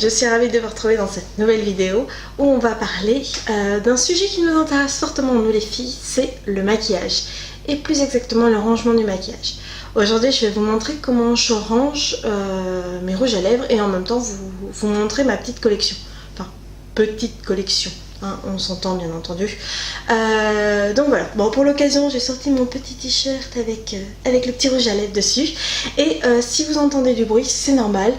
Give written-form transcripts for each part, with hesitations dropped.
Je suis ravie de vous retrouver dans cette nouvelle vidéo où on va parler d'un sujet qui nous intéresse fortement nous les filles, c'est le maquillage et plus exactement le rangement du maquillage. Aujourd'hui je vais vous montrer comment je range mes rouges à lèvres et en même temps vous montrer ma petite collection, enfin petite collection. On s'entend bien entendu. Donc voilà, bon, pour l'occasion j'ai sorti mon petit t-shirt avec le petit rouge à lèvres dessus. Et si vous entendez du bruit, c'est normal.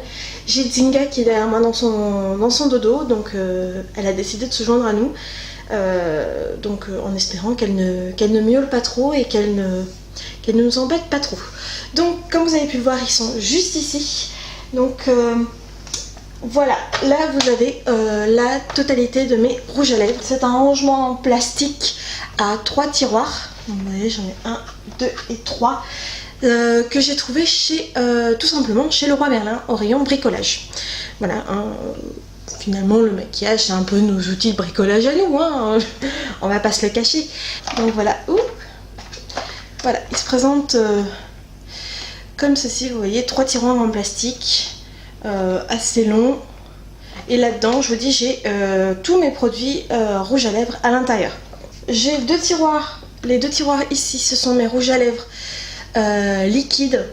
J'ai Zinga qui est derrière moi dans son dodo, donc elle a décidé de se joindre à nous. En espérant qu'elle ne miaule pas trop et qu'elle ne nous embête pas trop. Donc comme vous avez pu le voir, ils sont juste ici. Donc voilà, là vous avez la totalité de mes rouges à lèvres. C'est un rangement en plastique à 3 tiroirs. Vous voyez, j'en ai 1, 2 et 3 que j'ai trouvé tout simplement chez Leroy Merlin au rayon bricolage. Voilà, finalement le maquillage c'est un peu nos outils de bricolage à nous, hein. On va pas se le cacher. Donc voilà, voilà, il se présente comme ceci, vous voyez, 3 tiroirs en plastique. Assez long, et là-dedans je vous dis j'ai tous mes produits rouges à lèvres à l'intérieur. J'ai 2 tiroirs, les 2 tiroirs ici ce sont mes rouges à lèvres liquides,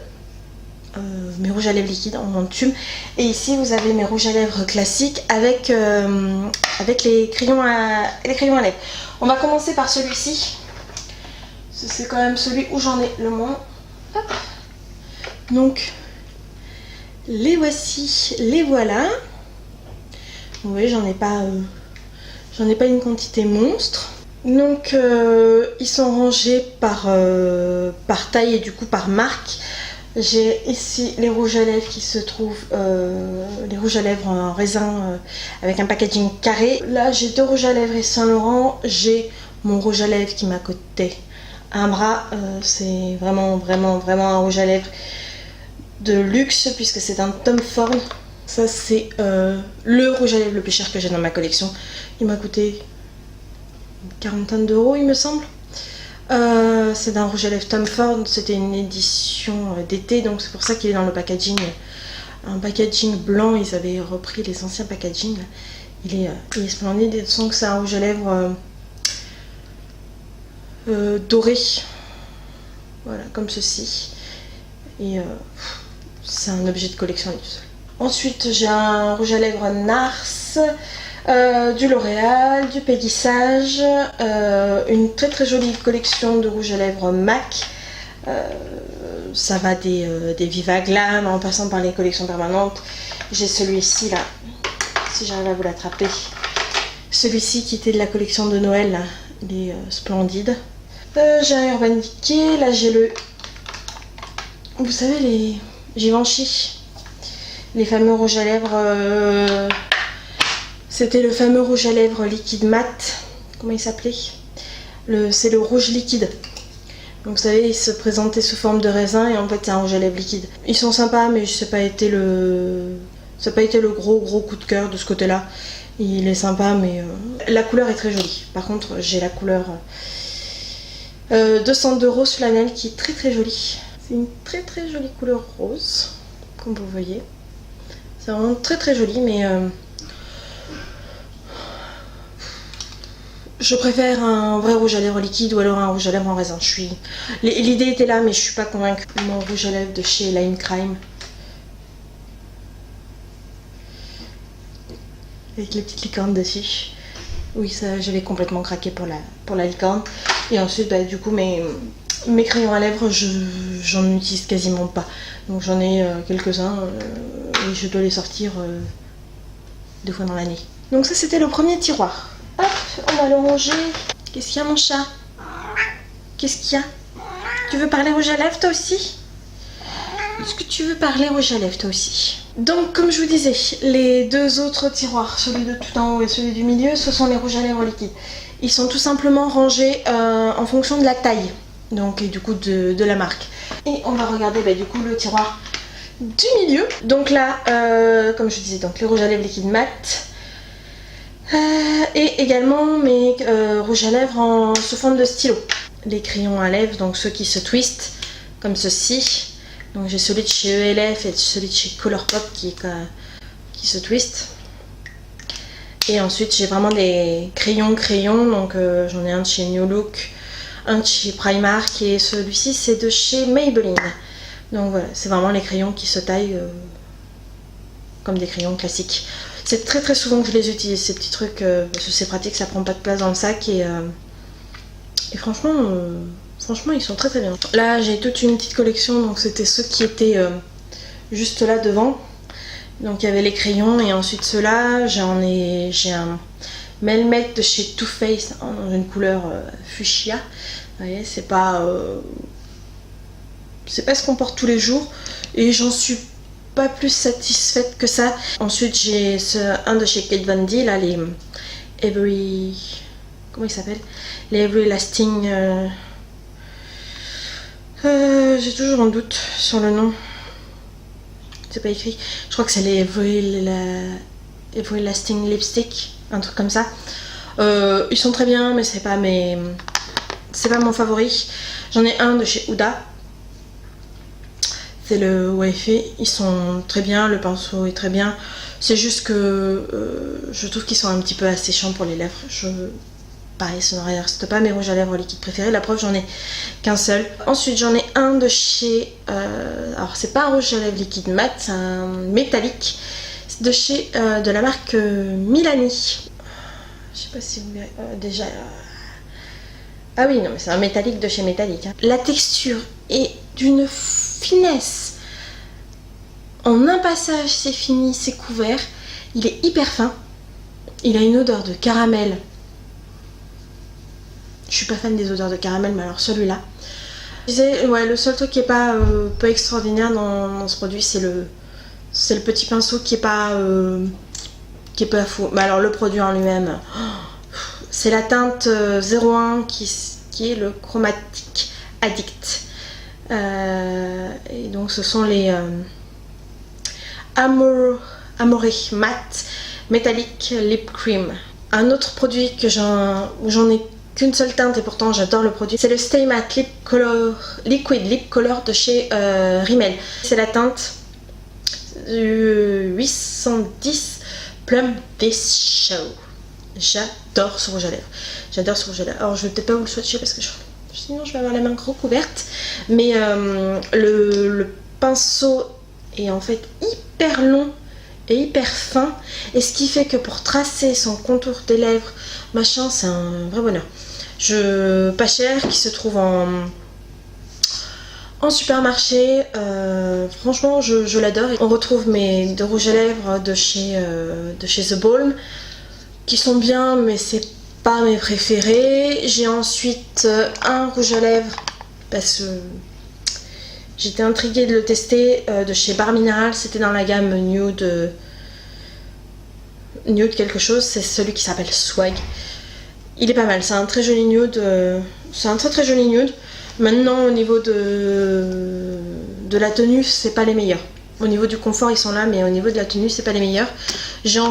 mes rouges à lèvres liquides en tube, et ici vous avez mes rouges à lèvres classiques avec les crayons à lèvres. On va commencer par celui-ci, c'est quand même celui où j'en ai le moins. Hop. Donc les voici, les voilà. Vous voyez, j'en ai pas une quantité monstre. Donc ils sont rangés par taille et du coup par marque. J'ai ici les rouges à lèvres qui se trouvent, les rouges à lèvres en raisin avec un packaging carré. Là j'ai 2 rouges à lèvres et Saint Laurent. J'ai mon rouge à lèvres qui m'a coûté un bras. C'est vraiment un rouge à lèvres de luxe puisque c'est un Tom Ford. Ça c'est le rouge à lèvres le plus cher que j'ai dans ma collection. Il m'a coûté une quarantaine d'euros il me semble. C'est d'un rouge à lèvres Tom Ford, c'était une édition d'été, donc c'est pour ça qu'il est dans le packaging, un packaging blanc. Ils avaient repris les anciens packaging. Il est splendide, et donc c'est un rouge à lèvres doré, voilà, comme ceci, et c'est un objet de collection à lui seul. Ensuite j'ai un rouge à lèvres Nars, du L'Oréal, du Peggy Sage, une très jolie collection de rouge à lèvres MAC. Ça va des Viva Glam en passant par les collections permanentes. J'ai celui-ci là, si j'arrive à vous l'attraper, celui-ci qui était de la collection de Noël là. Il est splendide. J'ai un Urban Decay, là j'ai le, vous savez, les Givenchy, les fameux rouges à lèvres, c'était le fameux rouge à lèvres liquide mat, comment il s'appelait, c'est le rouge liquide. Donc vous savez, il se présentait sous forme de raisin et en fait c'est un rouge à lèvres liquide. Ils sont sympas mais ça n'a pas été le gros coup de cœur de ce côté là. Il est sympa mais la couleur est très jolie. Par contre j'ai la couleur 202 rose flanelle qui est très jolie. C'est une très jolie couleur rose, comme vous voyez. C'est vraiment très joli, mais je préfère un vrai rouge à lèvres liquide ou alors un rouge à lèvres en raisin. L'idée était là, mais je suis pas convaincue. Mon rouge à lèvres de chez Lime Crime, avec les petites licornes dessus. Oui, ça, j'avais complètement craqué pour la licorne. Et ensuite, bah, du coup, mes crayons à lèvres, j'en utilise quasiment pas. Donc j'en ai quelques-uns et je dois les sortir 2 fois dans l'année. Donc ça, c'était le premier tiroir. Hop, on va le ranger. Qu'est-ce qu'il y a, mon chat? Qu'est-ce qu'il y a? Tu veux parler rouge à lèvres, toi aussi? Est-ce que tu veux parler rouge à lèvres, toi aussi? Donc, comme je vous disais, les 2 autres tiroirs, celui de tout en haut et celui du milieu, ce sont les rouges à lèvres liquides. Ils sont tout simplement rangés en fonction de la taille, donc, et du coup de la marque. Et on va regarder du coup le tiroir du milieu. Donc là, comme je vous disais, donc les rouges à lèvres liquides mat. Et également mes rouges à lèvres sous forme de stylo. Les crayons à lèvres, donc ceux qui se twistent, comme ceci. Donc j'ai celui de chez ELF et celui de chez Colourpop qui se twist. Et ensuite j'ai vraiment des crayons, donc j'en ai un de chez New Look, un de chez Primark et celui-ci c'est de chez Maybelline. Donc voilà, c'est vraiment les crayons qui se taillent comme des crayons classiques. C'est très très souvent que je les utilise ces petits trucs parce que c'est pratique, ça prend pas de place dans le sac et franchement, franchement ils sont très très bien. Là j'ai toute une petite collection, donc c'était ceux qui étaient juste là devant. Donc il y avait les crayons et ensuite ceux-là, j'ai un Melmec de chez Too Faced dans une couleur fuchsia. Vous voyez, c'est pas ce qu'on porte tous les jours et j'en suis pas plus satisfaite que ça. Ensuite j'ai un de chez Kate Von D, là les comment il s'appelle, les Everlasting j'ai toujours un doute sur le nom, c'est pas écrit, je crois que c'est les Everlasting Lipstick, un truc comme ça. Ils sont très bien mais c'est pas mon favori. J'en ai un de chez Huda, c'est le Wi-Fi, ils sont très bien, le pinceau est très bien, c'est juste que je trouve qu'ils sont un petit peu asséchants pour les lèvres. Pareil, ça ne reste pas mes rouges à lèvres liquides préférés, la preuve j'en ai qu'un seul. Ensuite j'en ai un de chez, alors c'est pas un rouge à lèvres liquide mat, c'est un métallique, c'est de chez, de la marque Milani. Je sais pas si vous verrez, déjà... Ah oui, non mais c'est un métallique de chez Métallique. Hein. La texture est d'une finesse. En un passage, c'est fini, c'est couvert. Il est hyper fin. Il a une odeur de caramel. Je suis pas fan des odeurs de caramel, mais alors celui-là. Je disais, ouais, le seul truc qui est pas extraordinaire dans ce produit, c'est le petit pinceau qui est pas fou. Mais alors le produit en lui-même, c'est la teinte 01 qui est le Chromatic Addict. Et donc ce sont les Amore Matte Metallic Lip Cream. Un autre produit où j'en ai qu'une seule teinte et pourtant j'adore le produit, c'est le Stay Matte Liquid Lip Color de chez Rimmel. C'est la teinte 810 Plum This Show. J'adore ce rouge à lèvres. J'adore ce rouge à lèvres. Alors je vais peut-être pas vous le swatcher parce que sinon je vais avoir la main recouverte. Mais le pinceau est en fait hyper long et hyper fin. Et ce qui fait que pour tracer son contour des lèvres, machin, c'est un vrai bonheur. Pas cher, qui se trouve en supermarché. Franchement je l'adore. On retrouve mes deux rouges à lèvres de chez The Balm, qui sont bien mais c'est pas mes préférés. J'ai ensuite un rouge à lèvres parce que j'étais intriguée de le tester, de chez Bar Mineral. C'était dans la gamme nude quelque chose, c'est celui qui s'appelle Swag. Il est pas mal, c'est un très joli nude, c'est un très joli nude. Maintenant au niveau de la tenue, c'est pas les meilleurs. Au niveau du confort ils sont là, mais au niveau de la tenue c'est pas les meilleurs. J'ai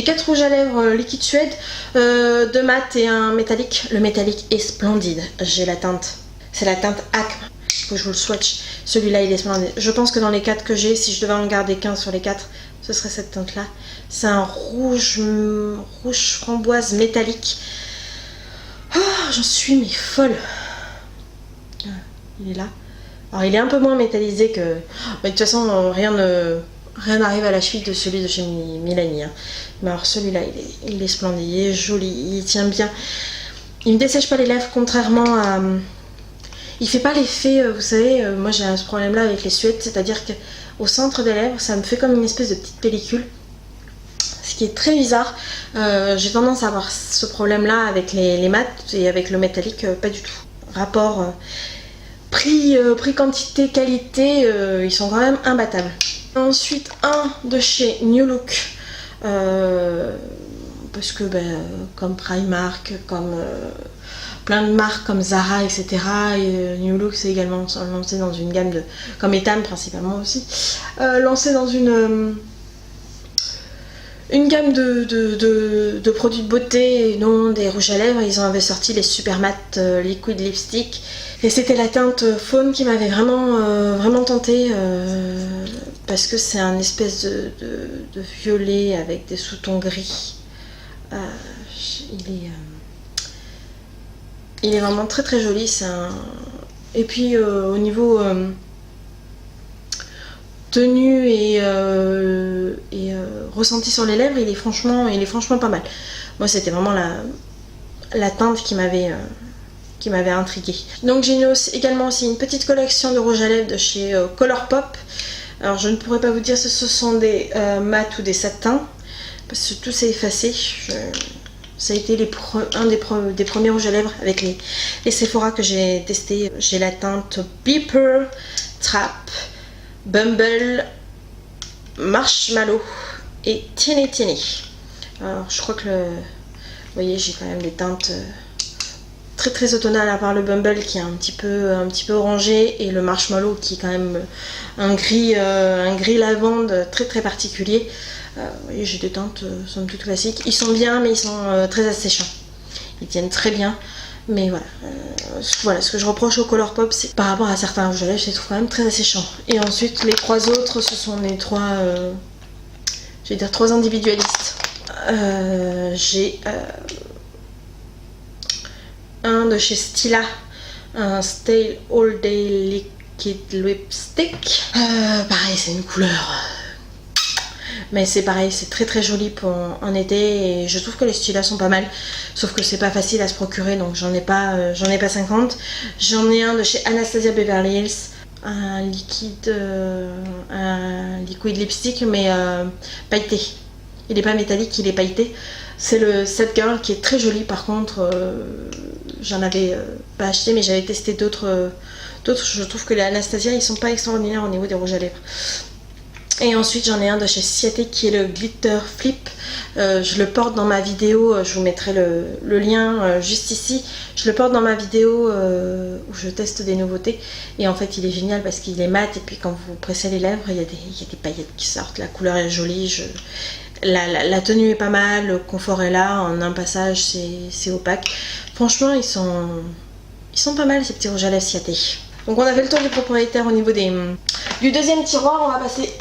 4 rouges à lèvres liquide suède, 2 mat et un métallique. Le métallique est splendide. J'ai la teinte, c'est la teinte Acme. Faut que je vous le swatch. Celui-là il est splendide. Je pense que dans les 4 que j'ai, si je devais en garder qu'un sur les 4, ce serait cette teinte là. C'est un rouge framboise métallique. Oh, j'en suis mais folle. Il est là. Alors il est un peu moins métallisé que... Mais de toute façon rien n'arrive à la cheville de celui de chez Milani. Hein. Mais alors celui-là il est splendide, il est joli, il tient bien. Il ne dessèche pas les lèvres contrairement à... Il fait pas l'effet, vous savez, moi j'ai ce problème là avec les suèdes, c'est-à-dire qu'au centre des lèvres ça me fait comme une espèce de petite pellicule. Ce qui est très bizarre. J'ai tendance à avoir ce problème là avec les mats et avec le métallique pas du tout. Rapport... Prix quantité, qualité, ils sont quand même imbattables. Ensuite, un de chez New Look, parce que comme Primark, comme plein de marques comme Zara, etc. Et New Look c'est également lancé dans une gamme de... comme Etam principalement aussi, lancé dans une gamme de produits de beauté, non des rouges à lèvres. Ils avaient sorti les Super Matte Liquid Lipstick. Et c'était la teinte faune qui m'avait vraiment tentée parce que c'est un espèce de violet avec des sous-tons gris. il est vraiment très très joli. Et puis au niveau tenue et ressenti sur les lèvres, il est franchement pas mal. Moi, c'était vraiment la teinte qui m'avait intriguée. Donc j'ai également aussi une petite collection de rouge à lèvres de chez Colourpop. Alors je ne pourrais pas vous dire si ce sont des mat ou des satins, parce que tout s'est effacé. Ça a été un des premiers rouges à lèvres avec les Sephora que j'ai testé. J'ai la teinte Beeper, Trap, Bumble, Marshmallow et Teeny Teeny. Alors je crois que vous voyez, j'ai quand même des teintes très très automnales, à part le Bumble qui est un petit peu orangé, et le Marshmallow qui est quand même un gris lavande très très particulier. Vous voyez, j'ai des teintes somme toute classiques. Ils sont bien, mais ils sont très asséchants. Ils tiennent très bien. Mais voilà, ce que je reproche au Colourpop, c'est par rapport à certains rouges à lèvres, je les trouve quand même très asséchants. Et ensuite, les trois autres, ce sont les trois, je vais dire, trois individualistes. J'ai un de chez Stila, un Stay All Day Liquid Lipstick. Pareil, c'est une couleur... Mais c'est pareil, c'est très très joli en été, et je trouve que les Stila sont pas mal. Sauf que c'est pas facile à se procurer, donc j'en ai pas 50. J'en ai un de chez Anastasia Beverly Hills, un liquid lipstick, mais pailleté. Il est pas métallique, il est pailleté. C'est le Set Girl qui est très joli. Par contre, j'en avais pas acheté, mais j'avais testé d'autres. Je trouve que les Anastasia, ils sont pas extraordinaires au niveau des rouges à lèvres. Et ensuite j'en ai un de chez Ciaté qui est le Glitter Flip. Je le porte dans ma vidéo, je vous mettrai le lien juste ici. Je le porte dans ma vidéo où je teste des nouveautés. Et en fait il est génial parce qu'il est mat, et puis quand vous pressez les lèvres, il y a des paillettes qui sortent. La couleur est jolie, la tenue est pas mal, le confort est là. En un passage c'est opaque. Franchement ils sont pas mal, ces petits rouges à lèvres Ciaté. Donc on a fait le tour du propriétaire au niveau du deuxième tiroir. On va passer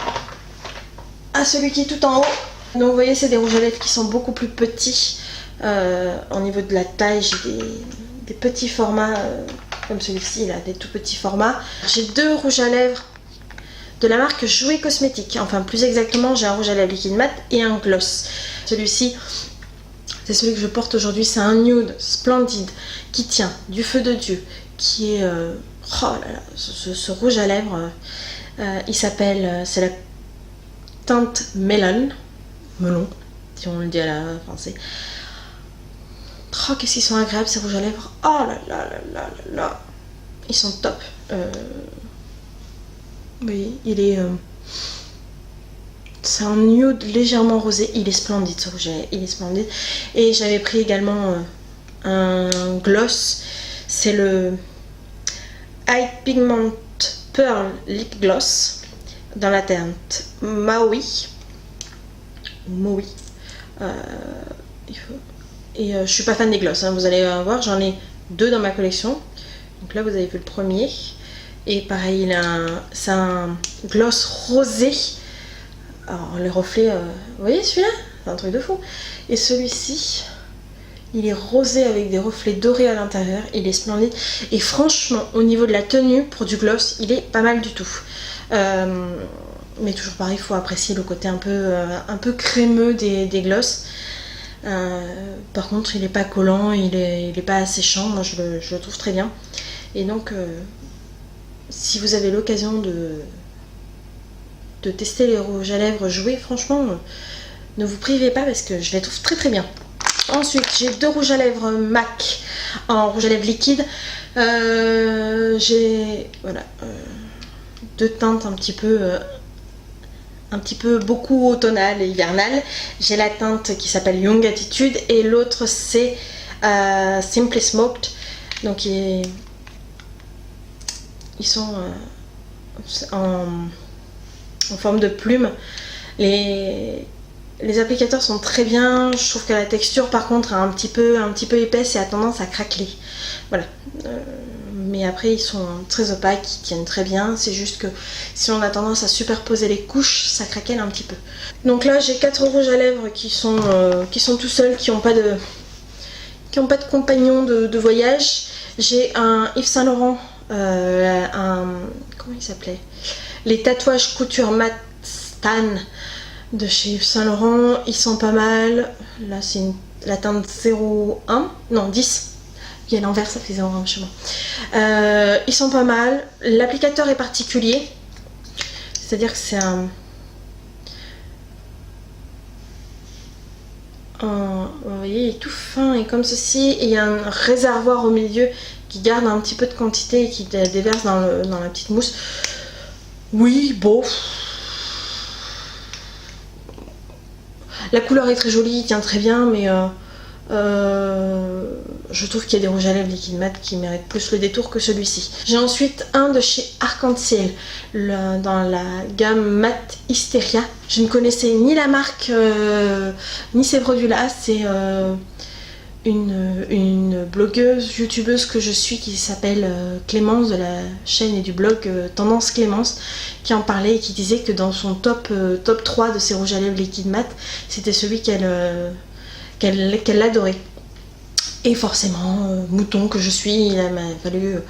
à celui qui est tout en haut. Donc vous voyez, c'est des rouges à lèvres qui sont beaucoup plus petits. Au niveau de la taille, j'ai des petits formats comme celui-ci, là, des tout petits formats. J'ai deux rouges à lèvres de la marque Jouet Cosmétique. Enfin plus exactement, j'ai un rouge à lèvres liquide mat et un gloss. Celui-ci, c'est celui que je porte aujourd'hui. C'est un nude splendide qui tient du feu de Dieu, qui est... oh là là, ce rouge à lèvres, il s'appelle, c'est la teinte melon, si on le dit à la français. Oh, qu'est-ce qu'ils sont agréables ces rouges à lèvres. Oh là là là là là là, ils sont top. Oui, c'est un nude légèrement rosé. Il est splendide ce rouge à lèvres, il est splendide. Et j'avais pris également un gloss, c'est le High Pigment Pearl Lip Gloss dans la teinte Maui. Et je suis pas fan des gloss, hein, vous allez voir, j'en ai deux dans ma collection. Donc là vous avez vu le premier. Et pareil, c'est un gloss rosé. Alors les reflets, vous voyez celui-là, c'est un truc de fou. Et celui-ci, il est rosé avec des reflets dorés à l'intérieur. Il est splendide. Et franchement, au niveau de la tenue, pour du gloss, il est pas mal du tout. Mais toujours pareil, il faut apprécier le côté un peu crémeux des gloss. Par contre, il n'est pas collant, il est pas asséchant. Moi, je le trouve très bien. Et donc, si vous avez l'occasion de tester les rouges à lèvres Jouet, franchement, ne vous privez pas parce que je les trouve très très bien. Ensuite, j'ai deux rouges à lèvres MAC en rouge à lèvres liquide. J'ai deux teintes un petit peu beaucoup automnales et hivernales. J'ai la teinte qui s'appelle Young Attitude et l'autre c'est Simply Smoked. Donc ils sont en forme de plume. Les applicateurs sont très bien. Je trouve que la texture par contre est un petit peu épaisse et a tendance à craqueler. Voilà. mais après ils sont très opaques, ils tiennent très bien. C'est juste que si on a tendance à superposer les couches, ça craquelle un petit peu. Donc là j'ai 4 rouges à lèvres qui sont tout seuls, qui n'ont pas de compagnon de voyage. J'ai un Yves Saint Laurent, comment il s'appelait, les tatouages couture mat Stan de chez Yves Saint Laurent. Ils sont pas mal. Là c'est la teinte 01, non 10. Et à l'envers ça fait 0,1 chez moi. Ils sont pas mal. L'applicateur est particulier, c'est à dire que c'est vous voyez, il est tout fin et comme ceci, et il y a un réservoir au milieu qui garde un petit peu de quantité et qui déverse dans la petite mousse. Oui, bon, la couleur est très jolie, il tient très bien, mais je trouve qu'il y a des rouges à lèvres liquide mat qui méritent plus le détour que celui-ci. J'ai ensuite un de chez Arc-en-Ciel dans la gamme Mat Hysteria. Je ne connaissais ni la marque ni ces produits-là. C'est une blogueuse, youtubeuse que je suis qui s'appelle Clémence de la chaîne et du blog Tendance Clémence, qui en parlait et qui disait que dans son top 3 de ses rouges à lèvres liquide mat, c'était celui qu'elle adorait. Et forcément, mouton que je suis, il a fallu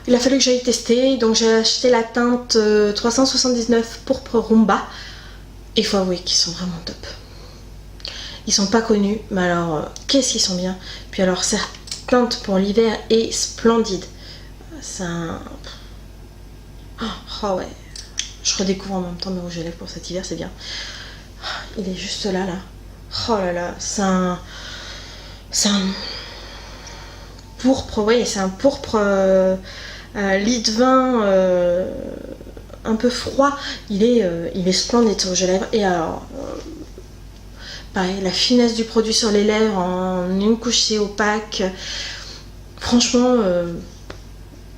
que j'aille tester. Donc j'ai acheté la teinte 379 pourpre rumba. Et il faut avouer qu'ils sont vraiment top. Ils sont pas connus, mais alors qu'est-ce qu'ils sont bien. Puis alors cette teinte pour l'hiver est splendide. C'est un... Oh ouais. Je redécouvre en même temps mes rouges à lèvres pour cet hiver, c'est bien. Il est juste là. Oh là là, c'est un pourpre, oui, c'est un pourpre lit de vin un peu froid. Il est splendide ce rouge à lèvres. Et alors, pareil, la finesse du produit sur les lèvres en une couche c'est opaque. Franchement,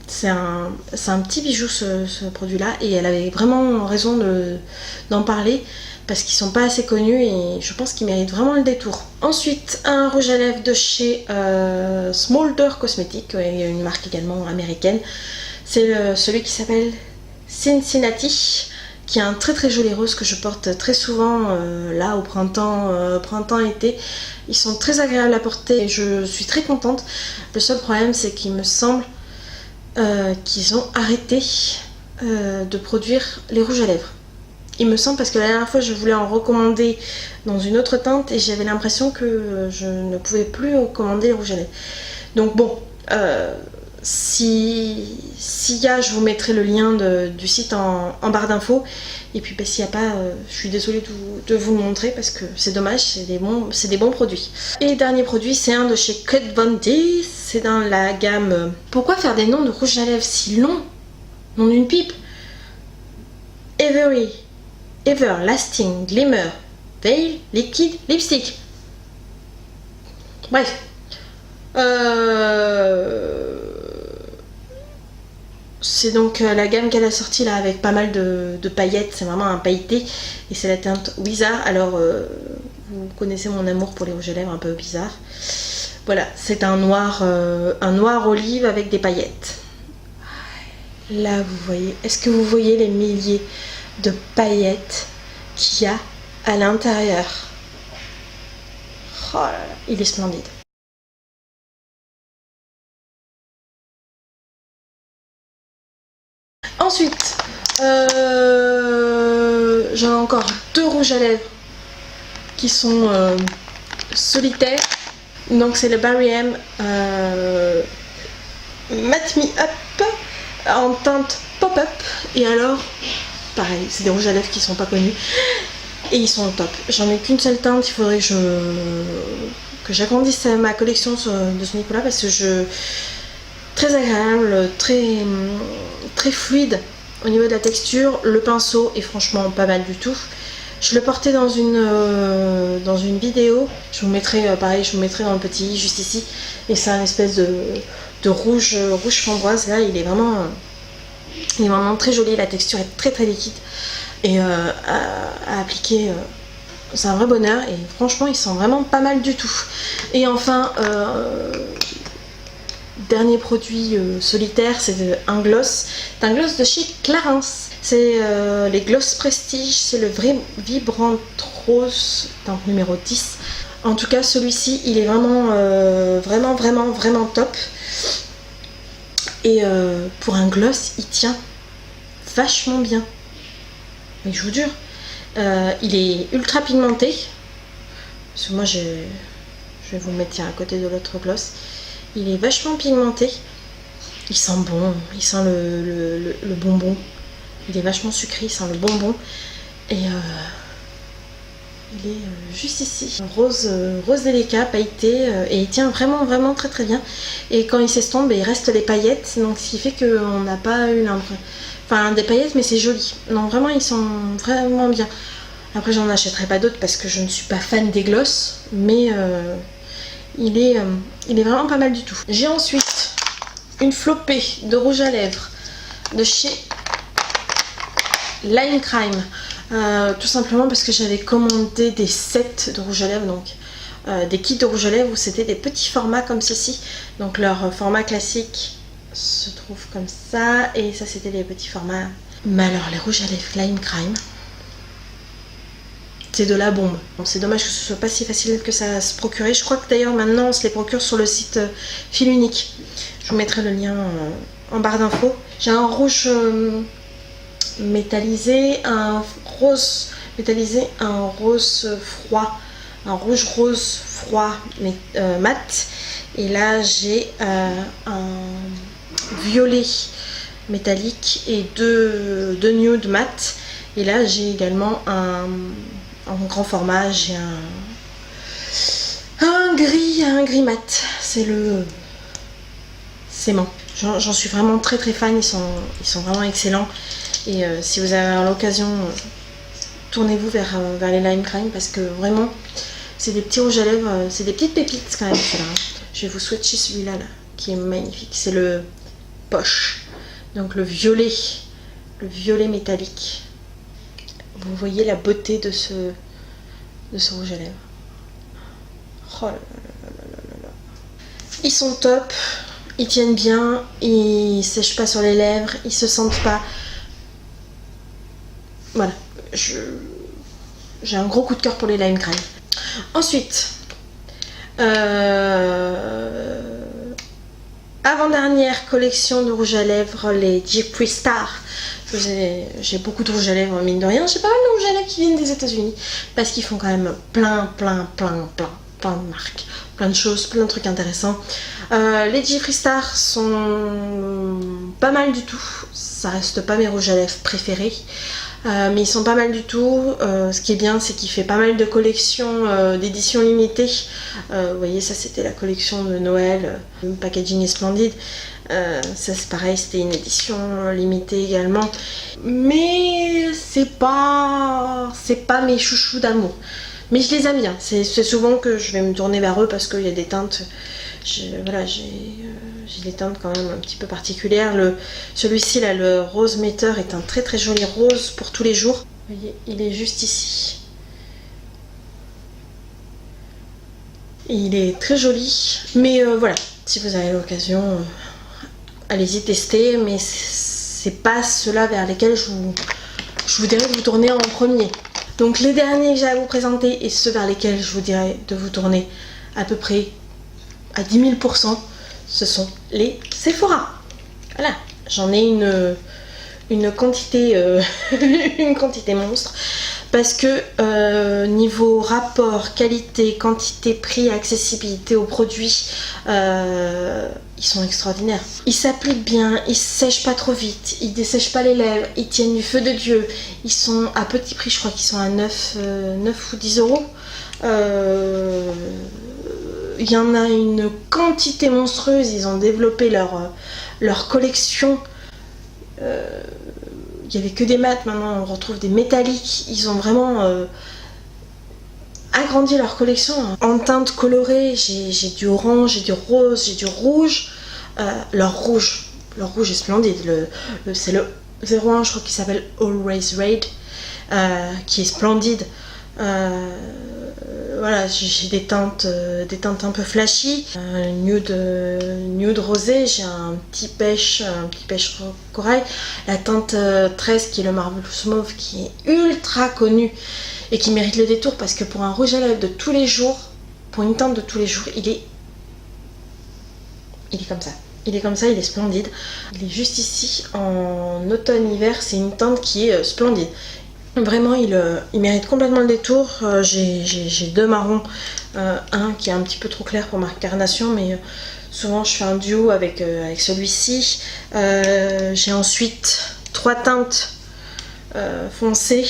c'est un petit bijou ce produit-là. Et elle avait vraiment raison d'en parler, parce qu'ils sont pas assez connus et je pense qu'ils méritent vraiment le détour. Ensuite, un rouge à lèvres de chez Smolder Cosmetics, une marque également américaine. C'est celui qui s'appelle Cincinnati, qui est un très très joli rose que je porte très souvent là au printemps-été. Ils sont très agréables à porter et je suis très contente. Le seul problème, c'est qu'il me semble qu'ils ont arrêté de produire les rouges à lèvres. Il me semble, parce que la dernière fois je voulais en recommander dans une autre teinte et j'avais l'impression que je ne pouvais plus commander les rouges à lèvres. Donc bon, s'il y a, je vous mettrai le lien du site en barre d'infos. Et puis s'il n'y a pas, je suis désolée de vous le montrer parce que c'est dommage, c'est des bons produits. Et dernier produit, c'est un de chez Kat Von D. C'est dans la gamme... Pourquoi faire des noms de rouges à lèvres si longs? Nom d'une pipe. Everlasting Glimmer Veil Liquid Lipstick. Bref. C'est donc la gamme qu'elle a sortie là avec pas mal de paillettes. C'est vraiment un pailleté. Et c'est la teinte Wizard. Alors vous connaissez mon amour pour les rouges à lèvres un peu bizarre. Voilà, c'est un noir olive avec des paillettes. Là vous voyez, est-ce que vous voyez les milliers de paillettes qu'il y a à l'intérieur? Oh là là, il est splendide. Ensuite, j'ai encore 2 rouges à lèvres qui sont solitaires. Donc c'est le Barry M Matte Me Up en teinte pop-up. Et alors, pareil, c'est des rouges à lèvres qui sont pas connus et ils sont au top. J'en ai qu'une seule teinte, il faudrait que j'agrandisse ma collection de ce Nicolas, parce que très agréable, très fluide au niveau de la texture. Le pinceau est franchement pas mal du tout. Je le portais dans une vidéo, je vous mettrai pareil, je vous mettrai dans le petit juste ici, et c'est un espèce de rouge framboise. Là il est vraiment très joli, la texture est très très liquide et à appliquer c'est un vrai bonheur, et franchement ils sont vraiment pas mal du tout. Et enfin dernier produit solitaire, c'est un gloss. C'est un gloss de chez Clarins. C'est les Gloss Prestige, c'est le vrai Vibrant Rose, donc numéro 10. En tout cas, celui-ci, il est vraiment, vraiment top. Et pour un gloss, il tient vachement bien. Mais je vous jure, il est ultra pigmenté. Parce que moi, je vais vous le mettre à côté de l'autre gloss. Il est vachement pigmenté. Il sent bon, il sent le bonbon. Il est vachement sucré, il sent le bonbon. Et il est juste ici. Rose délicat, pailleté. Et il tient vraiment très bien. Et quand il s'estompe, il reste les paillettes. Donc ce qui fait qu'on n'a pas eu l'impression. Enfin, des paillettes, mais c'est joli. Non, vraiment, ils sont vraiment bien. Après, j'en achèterai pas d'autres parce que je ne suis pas fan des gloss. Mais il est vraiment pas mal du tout. J'ai ensuite une flopée de rouge à lèvres de chez Lime Crime. Tout simplement parce que j'avais commandé des sets de rouge à lèvres, donc des kits de rouge à lèvres où c'était des petits formats comme ceci. Donc leur format classique se trouve comme ça, et ça c'était les petits formats. Mais alors les rouges à lèvres Lime Crime, c'est de la bombe. Bon, c'est dommage que ce soit pas si facile que ça à se procurer. Je crois que d'ailleurs maintenant on se les procure sur le site Fil Unique. Je vous mettrai le lien en barre d'infos. J'ai un rouge métallisé, un rose métallisé, un rose froid, un rouge rose froid mais mat. Et là j'ai un violet métallique et deux nude mat. Et là j'ai également en grand format, j'ai un gris mat. C'est le sément. J'en suis vraiment très fan. Ils sont vraiment excellents. Et si vous avez l'occasion, tournez-vous vers les Lime Crime parce que vraiment, c'est des petits rouges à lèvres, c'est des petites pépites quand même. Ceux-là. Je vais vous swatcher celui-là là, qui est magnifique. C'est le Poche. Donc le violet métallique. Vous voyez la beauté de ce rouge à lèvres. Oh là là. Ils sont top, ils tiennent bien, ils sèchent pas sur les lèvres, ils se sentent pas. Voilà, j'ai un gros coup de cœur pour les Lime Crime. Ensuite, avant-dernière collection de rouge à lèvres, les Jeffree Star. J'ai beaucoup de rouge à lèvres, mine de rien. J'ai pas mal de rouge à lèvres qui viennent des États-Unis parce qu'ils font quand même plein de marques, plein de choses, plein de trucs intéressants. Les Jeffree Star sont pas mal du tout. Ça reste pas mes rouges à lèvres préférés. Mais ils sont pas mal du tout. Ce qui est bien, c'est qu'il fait pas mal de collections d'éditions limitées. Vous voyez, ça c'était la collection de Noël. Le packaging est splendide. Ça c'est pareil, c'était une édition limitée également. Mais c'est pas mes chouchous d'amour. Mais je les aime bien. C'est souvent que je vais me tourner vers eux parce qu'il y a des teintes. J'ai des teintes quand même un petit peu particulières. Celui-ci là, le Rose Meter, est un très joli rose pour tous les jours. Vous voyez, il est juste ici. Et il est très joli. Mais voilà, si vous avez l'occasion, allez-y tester. Mais c'est pas ceux-là vers lesquels je vous dirais de vous tourner en premier. Donc les derniers que j'ai à vous présenter et ceux vers lesquels je vous dirais de vous tourner à peu près à 10 000%, ce sont les Sephora. Voilà, j'en ai une quantité une quantité monstre parce que niveau rapport qualité, quantité, prix, accessibilité aux produits, ils sont extraordinaires. Ils s'appliquent bien, ils sèchent pas trop vite, ils dessèchent pas les lèvres, ils tiennent du feu de Dieu. Ils sont à petit prix, je crois qu'ils sont à 9 ou 10 euros. Il y en a une quantité monstrueuse. Ils ont développé leur collection. Il n'y avait que des mats, maintenant on retrouve des métalliques. Ils ont vraiment agrandi leur collection en teintes colorées. J'ai du orange, j'ai du rose, j'ai du rouge. Leur rouge est splendide. C'est le 01, je crois qu'il s'appelle Always Raid, qui est splendide. voilà, j'ai des teintes un peu flashy, nude rosé, j'ai un petit pêche corail, la teinte 13 qui est le Marvelous Mauve qui est ultra connu et qui mérite le détour parce que pour un rouge à lèvres de tous les jours, pour une teinte de tous les jours, il est comme ça. Il est comme ça, il est splendide. Il est juste ici en automne-hiver, c'est une teinte qui est splendide. Vraiment, il mérite complètement le détour. J'ai deux marrons, un qui est un petit peu trop clair pour ma carnation, mais souvent je fais un duo avec celui-ci. J'ai ensuite trois teintes foncées.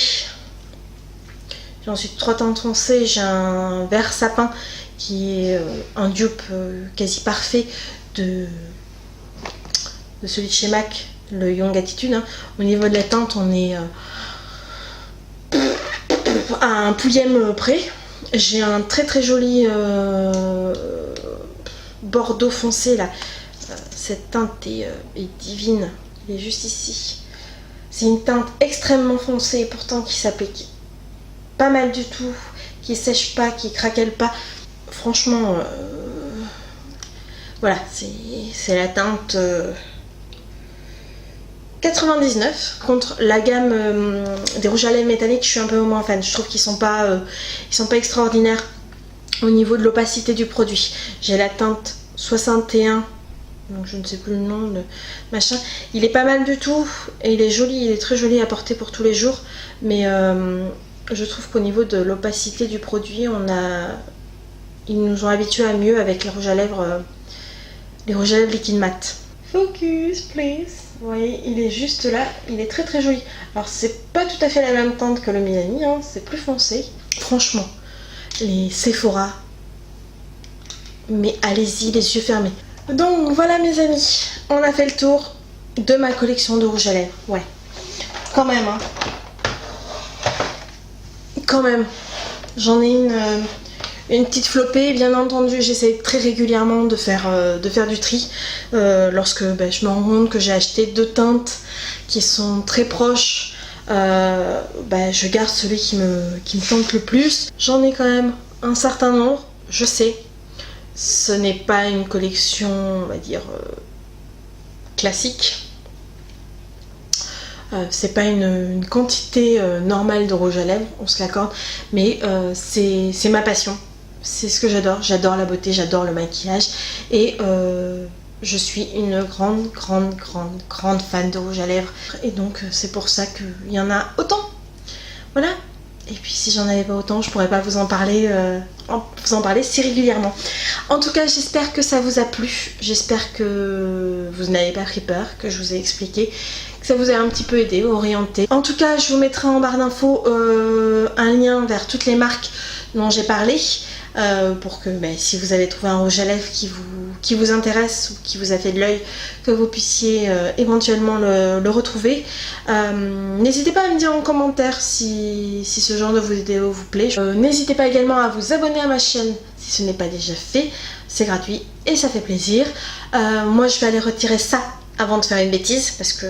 J'ai un vert sapin qui est un dupe quasi parfait de celui de chez MAC, le Young Attitude. Hein. Au niveau de la teinte, on est à un pouillème près. J'ai un très joli bordeaux foncé là. Cette teinte est divine. Il est juste ici. C'est une teinte extrêmement foncée et pourtant qui s'applique pas mal du tout, qui sèche pas, qui craquelle pas. Franchement, voilà, c'est la teinte 99. Contre la gamme des rouges à lèvres métalliques, je suis un peu moins fan. Je trouve qu'ils sont pas extraordinaires au niveau de l'opacité du produit. J'ai la teinte 61, donc je ne sais plus le nom de machin. Il est pas mal du tout et il est joli, il est très joli à porter pour tous les jours. Mais je trouve qu'au niveau de l'opacité du produit, ils nous ont habitués à mieux avec les rouges à lèvres liquide mat. Focus, please. Vous voyez, il est juste là, il est très joli. Alors c'est pas tout à fait la même teinte que le Milani, hein, c'est plus foncé. Franchement, les Sephora, mais allez-y les yeux fermés. Donc voilà mes amis, on a fait le tour de ma collection de rouge à lèvres. Ouais, quand même, hein. Quand même, j'en ai une petite flopée, bien entendu. J'essaie très régulièrement de faire du tri lorsque je me rends compte que j'ai acheté deux teintes qui sont très proches. Je garde celui qui me tente le plus. J'en ai quand même un certain nombre, je sais. Ce n'est pas une collection, on va dire, classique. C'est pas une quantité normale de rouge à lèvres, on se l'accorde, mais c'est ma passion. C'est ce que j'adore. J'adore la beauté, j'adore le maquillage et je suis une grande fan de rouge à lèvres. Et donc c'est pour ça qu'il y en a autant. Voilà. Et puis si j'en avais pas autant, je pourrais pas vous en parler si régulièrement. En tout cas, j'espère que ça vous a plu. J'espère que vous n'avez pas pris peur, que je vous ai expliqué, que ça vous a un petit peu aidé, orienté. En tout cas, je vous mettrai en barre d'infos un lien vers toutes les marques dont j'ai parlé. Pour que si vous avez trouvé un rouge à lèvres qui vous intéresse ou qui vous a fait de l'œil, que vous puissiez éventuellement le retrouver. N'hésitez pas à me dire en commentaire si ce genre de vidéo vous plaît. N'hésitez pas également à vous abonner à ma chaîne si ce n'est pas déjà fait. C'est gratuit et ça fait plaisir. Moi je vais aller retirer ça avant de faire une bêtise parce que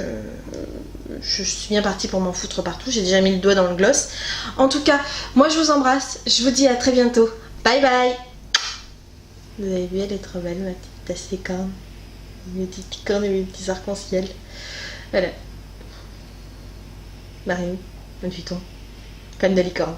je suis bien partie pour m'en foutre partout. J'ai déjà mis le doigt dans le gloss. En tout cas, moi je vous embrasse. Je vous dis à très bientôt. Bye bye. Vous avez vu, elle est trop belle, ma petite tasse licorne. Mes petites licornes et mes petits arcs-en-ciel. Voilà. Mario, 28 ans. Fan de licorne.